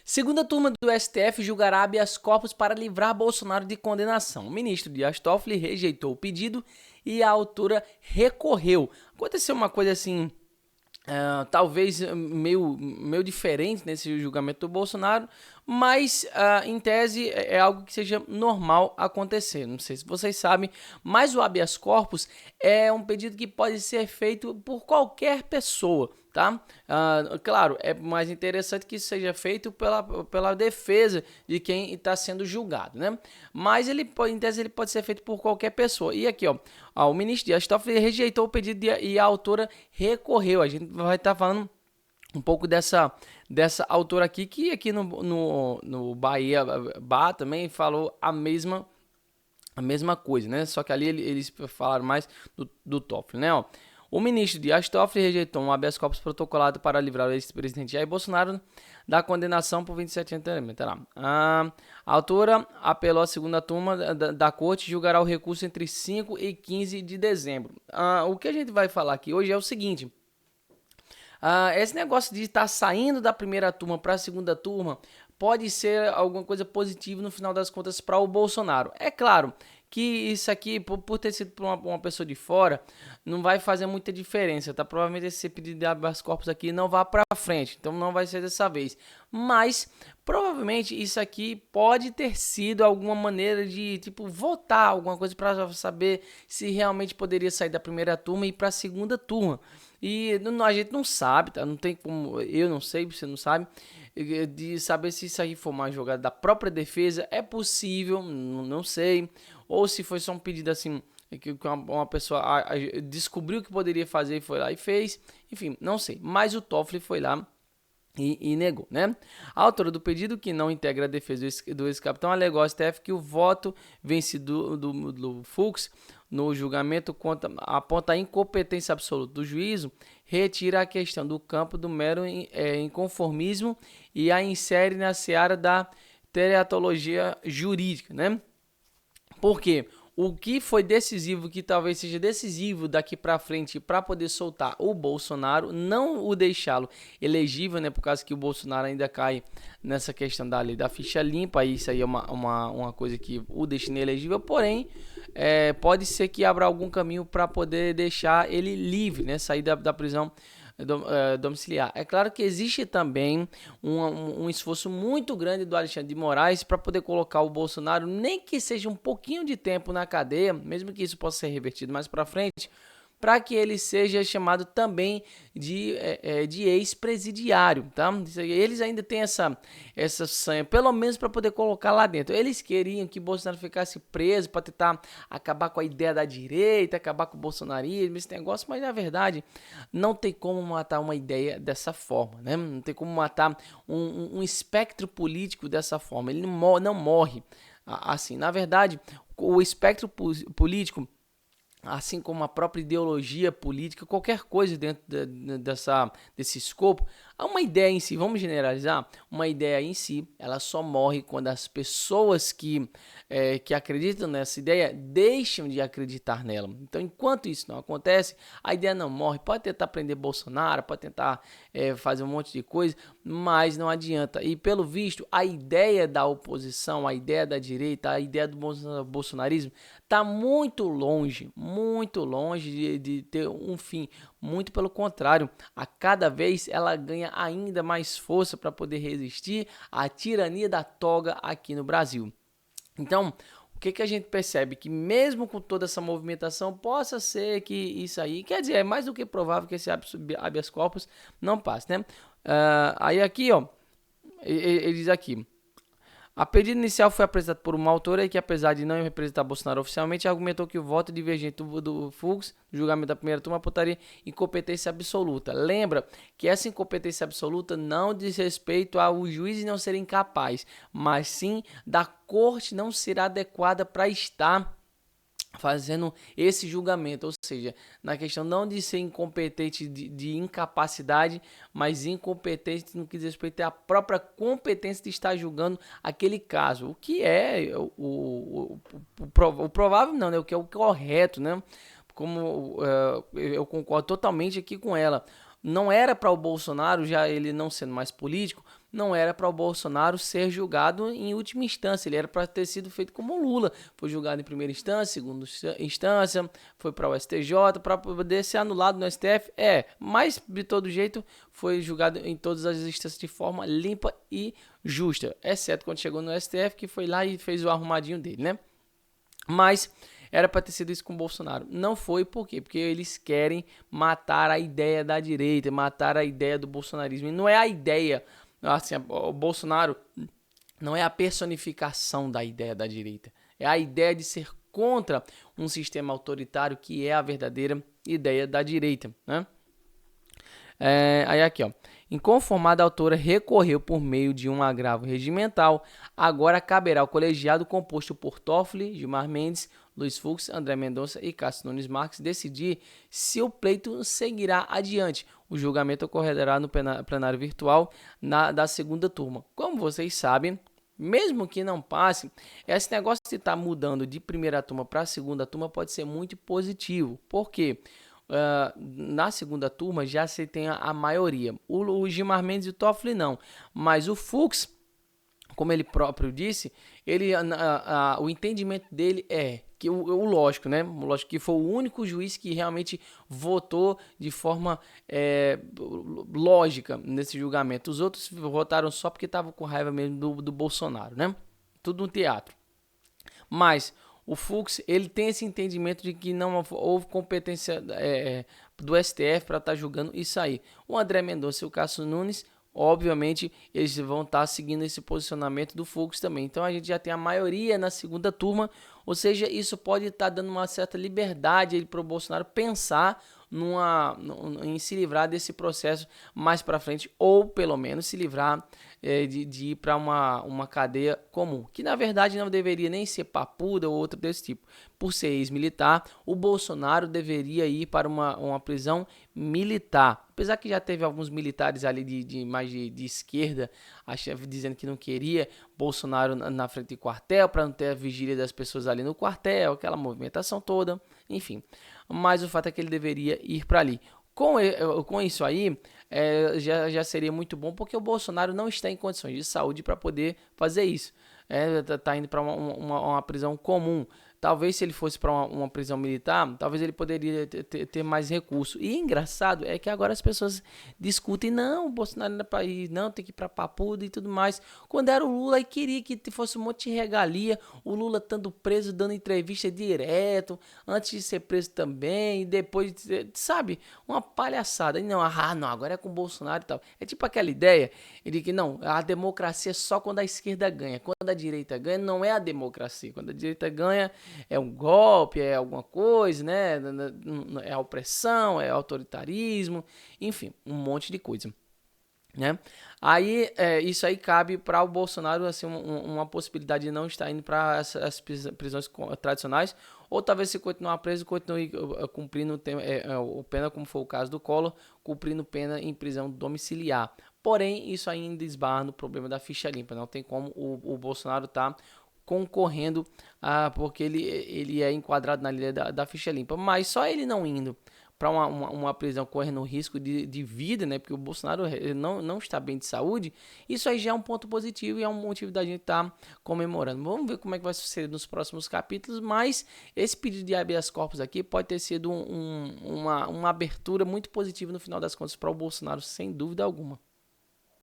Segunda turma do STF julgará habeas corpus para livrar Bolsonaro de condenação. O ministro Dias Toffoli rejeitou o pedido e a autora recorreu. Aconteceu uma coisa assim, talvez meio diferente nesse julgamento do Bolsonaro, mas em tese é algo que seja normal acontecer. Não sei se vocês sabem, mas o habeas corpus é um pedido que pode ser feito por qualquer pessoa, tá? Claro, é mais interessante que isso seja feito pela defesa de quem está sendo julgado, né? Mas em tese ele pode ser feito por qualquer pessoa. E aqui, o ministro Dias Toffoli rejeitou o pedido e a autora recorreu. A gente vai estar falando um pouco dessa autora aqui, que aqui no Bahia Bah também falou a mesma coisa, né? Só que ali eles falaram mais do Toffoli, né? O ministro Dias Toffoli rejeitou um habeas corpus protocolado para livrar o ex-presidente Jair Bolsonaro da condenação por 27 anos. A autora apelou à segunda turma da corte e julgará o recurso entre 5 e 15 de dezembro. O que a gente vai falar aqui hoje é o seguinte. Esse negócio de estar saindo da primeira turma para a segunda turma pode ser alguma coisa positiva no final das contas para o Bolsonaro. É claro que isso aqui, por ter sido para uma pessoa de fora, não vai fazer muita diferença, tá? Provavelmente esse pedido de habeas corpus aqui não vai para frente, então não vai ser dessa vez. Mas provavelmente isso aqui pode ter sido alguma maneira de, votar alguma coisa para saber se realmente poderia sair da primeira turma e ir para a segunda turma. E a gente não sabe, tá? Não tem como, eu não sei, você não sabe, de saber se isso aí foi uma jogada da própria defesa. É possível, não sei. Ou se foi só um pedido assim, que uma pessoa descobriu que poderia fazer e foi lá e fez. Enfim, não sei. Mas o Toffoli foi lá e negou, né? A autora do pedido, que não integra a defesa do ex-capitão, alegou ao STF que o voto vencido do Fux no julgamento aponta a incompetência absoluta do juízo, retira a questão do campo do mero inconformismo e a insere na seara da teratologia jurídica, né? Por quê? O que foi decisivo, que talvez seja decisivo daqui para frente para poder soltar o Bolsonaro, não o deixá-lo elegível, né? Por causa que o Bolsonaro ainda cai nessa questão da lei da ficha limpa, e isso aí é uma coisa que o deixa inelegível, porém, pode ser que abra algum caminho para poder deixar ele livre, né? Sair da prisão domiciliar. É claro que existe também um esforço muito grande do Alexandre de Moraes para poder colocar o Bolsonaro, nem que seja um pouquinho de tempo na cadeia, mesmo que isso possa ser revertido mais para frente, para que ele seja chamado também de ex-presidiário, tá? Eles ainda têm essa sanha, pelo menos para poder colocar lá dentro. Eles queriam que Bolsonaro ficasse preso para tentar acabar com a ideia da direita, acabar com o bolsonarismo, esse negócio, mas na verdade não tem como matar uma ideia dessa forma, né? Não tem como matar um espectro político dessa forma. Ele não morre assim. Na verdade, o espectro político, assim como a própria ideologia política, qualquer coisa dentro desse escopo, uma ideia em si, vamos generalizar, uma ideia em si, ela só morre quando as pessoas que acreditam nessa ideia deixam de acreditar nela. Então, enquanto isso não acontece, a ideia não morre. Pode tentar prender Bolsonaro, pode tentar fazer um monte de coisa, mas não adianta. E pelo visto, a ideia da oposição, a ideia da direita, a ideia do bolsonarismo está muito longe de ter um fim. Muito pelo contrário, a cada vez ela ganha ainda mais força para poder resistir à tirania da toga aqui no Brasil. Então, o que a gente percebe? Que mesmo com toda essa movimentação, possa ser que isso aí, quer dizer, é mais do que provável que esse habeas corpus não passe, né? Aí aqui, ele diz aqui: a pedido inicial foi apresentado por uma autora que, apesar de não representar Bolsonaro oficialmente, argumentou que o voto divergente do Fux, no julgamento da primeira turma, apontaria incompetência absoluta. Lembra que essa incompetência absoluta não diz respeito ao juiz não ser incapaz, mas sim da corte não ser adequada para estar fazendo esse julgamento, ou seja, na questão não de ser incompetente de incapacidade, mas incompetente no que diz respeito à própria competência de estar julgando aquele caso, o que é o provável não, né? O que é o correto, né? Como eu concordo totalmente aqui com ela. Não era para o Bolsonaro, já ele não sendo mais político, não era para o Bolsonaro ser julgado em última instância, ele era para ter sido feito como o Lula, foi julgado em primeira instância, segunda instância, foi para o STJ, para poder ser anulado no STF, mas de todo jeito foi julgado em todas as instâncias de forma limpa e justa, exceto quando chegou no STF, que foi lá e fez o arrumadinho dele, né? Mas era para ter sido isso com o Bolsonaro. Não foi, por quê? Porque eles querem matar a ideia da direita, matar a ideia do bolsonarismo. E não é a ideia, assim, o Bolsonaro não é a personificação da ideia da direita. É a ideia de ser contra um sistema autoritário que é a verdadeira ideia da direita, né? Aí aqui, ó. Inconformada, a autora recorreu por meio de um agravo regimental. Agora caberá ao colegiado composto por Toffoli, Gilmar Mendes, Luiz Fux, André Mendonça e Cássio Nunes Marques decidir se o pleito seguirá adiante. O julgamento ocorrerá no plenário virtual da segunda turma. Como vocês sabem, mesmo que não passe, esse negócio de estar mudando de primeira turma para a segunda turma pode ser muito positivo. Por quê? Na segunda turma já se tem a maioria. O Gilmar Mendes e o Toffoli não, mas o Fux, como ele próprio disse, o entendimento dele é que o lógico, né? O lógico que foi o único juiz que realmente votou de forma lógica nesse julgamento. Os outros votaram só porque estavam com raiva mesmo do Bolsonaro, né? Tudo no teatro. Mas o Fux, ele tem esse entendimento de que não houve competência do STF para estar julgando isso aí. O André Mendonça e o Cássio Nunes, obviamente, eles vão estar seguindo esse posicionamento do Fux também. Então a gente já tem a maioria na segunda turma, ou seja, isso pode estar dando uma certa liberdade para o Bolsonaro pensar em se livrar desse processo mais para frente, ou pelo menos se livrar de ir para uma cadeia comum, que na verdade não deveria nem ser Papuda ou outro desse tipo. Por ser ex-militar, o Bolsonaro deveria ir para uma prisão militar. Apesar que já teve alguns militares ali mais de esquerda dizendo que não queria Bolsonaro na frente do quartel, para não ter a vigília das pessoas ali no quartel, aquela movimentação toda, enfim. Mas o fato é que ele deveria ir para ali. Com isso aí, já seria muito bom, porque o Bolsonaro não está em condições de saúde para poder fazer isso. Tá indo para uma prisão comum. Talvez se ele fosse para uma prisão militar, talvez ele poderia ter mais recurso. E engraçado é que agora as pessoas discutem, não, o Bolsonaro não é para ir, não, tem que ir para Papuda e tudo mais. Quando era o Lula e queria que fosse um monte de regalia, o Lula estando preso, dando entrevista direto, antes de ser preso também, e depois, sabe, uma palhaçada. E não, não, agora é com o Bolsonaro e tal. É tipo aquela ideia de que não, a democracia é só quando a esquerda ganha. Quando a direita ganha, não é a democracia. Quando a direita ganha, é um golpe, é alguma coisa, né? É a opressão, é autoritarismo, enfim, um monte de coisa, né? Aí, isso aí cabe para o Bolsonaro, assim, uma possibilidade de não estar indo para as prisões tradicionais, ou talvez se continuar preso, continue cumprindo pena, como foi o caso do Collor, cumprindo pena em prisão domiciliar. Porém, isso ainda esbarra no problema da ficha limpa, não tem como o Bolsonaro tá concorrendo, porque ele é enquadrado na lei da ficha limpa, mas só ele não indo para uma prisão correndo risco de vida, né? Porque o Bolsonaro não está bem de saúde, isso aí já é um ponto positivo e é um motivo da gente estar comemorando. Vamos ver como é que vai suceder nos próximos capítulos, mas esse pedido de habeas corpus aqui pode ter sido uma abertura muito positiva no final das contas para o Bolsonaro, sem dúvida alguma.